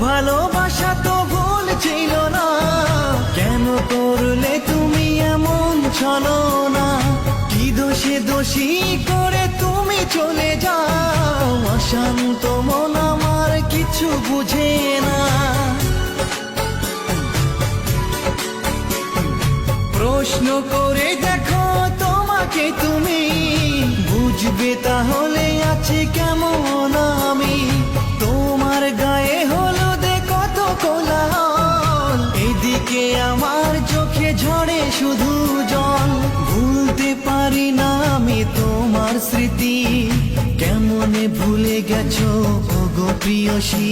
ভালোবাসা তো ভুল ছিল না, কেন করলে তুমি এমন ছলনা? কি দোষে দোষী করে তুমি চলে যাও? অশান্ত মন আমার কিছু বুঝে না। প্রশ্ন করে দেখো তোমাকে তুমি, বুঝবে তাহলে আছে কেমন আমি। তোমার গায়ে হলুদে কত কোলাহল, এদিকে আমার চোখে ঝরে শুধু জল। ভুলতে পারি না আমি তোমার স্মৃতি, কেমনে ভুলে গেছো ওগো প্রিয়সী।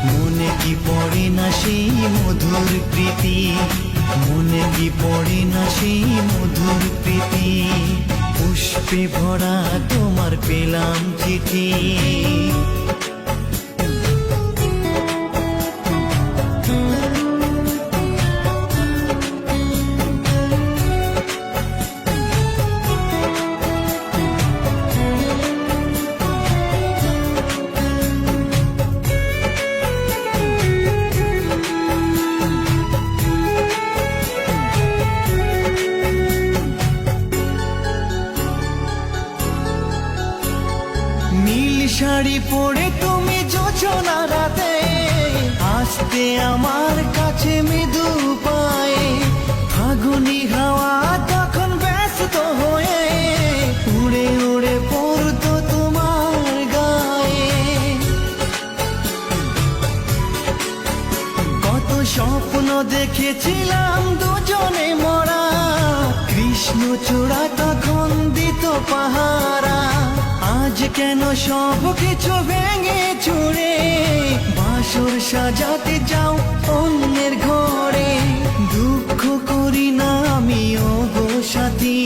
মনে কি পড়ে না সেই মধুর প্রীতি, মনে কি পড়ে না সেই মধুর প্রীতি। পুষ্পে ভরা তোমার পেলাম চিঠি। নীল শাড়ি পরে তুমি যোচনা রাতে আসতে আমার কাছে মৃদু পায়ে। ফাগুনি হাওয়া তখন ব্যস্ত হয়ে উড়ে উড়ে পড়তো তোমার গায়ে। কত স্বপ্ন দেখেছিলাম দুজনে মরা, কৃষ্ণচূড়া তখন দিত পাহারা। আজ কেন সব কিছু ভেঙে চুরে বাসর সাজাতে যাও অন্যের ঘরে? দুঃখ করি না আমি ওগো সাথী,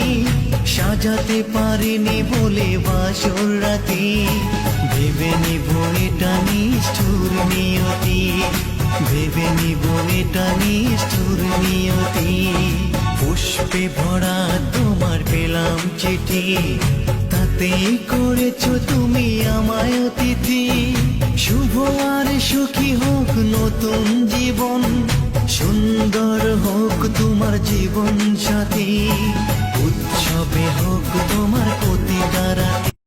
সাজাতে পারিনি বলে বাসর রাতি। ভেবে নিব এটা নিষ্ঠুর নিয়তি, ভেবে নিব এটা নিষ্ঠুর নিয়তি। পুষ্পে ভরা তোমার পেলাম চিঠি, তাতেই করেছো তুমি আমায় অতিথি। শুভ আর সুখী হোক নতুন জীবন, সুন্দর হোক তোমার জীবন সাথী। উৎসবে হোক তোমার প্রতিটা রাত।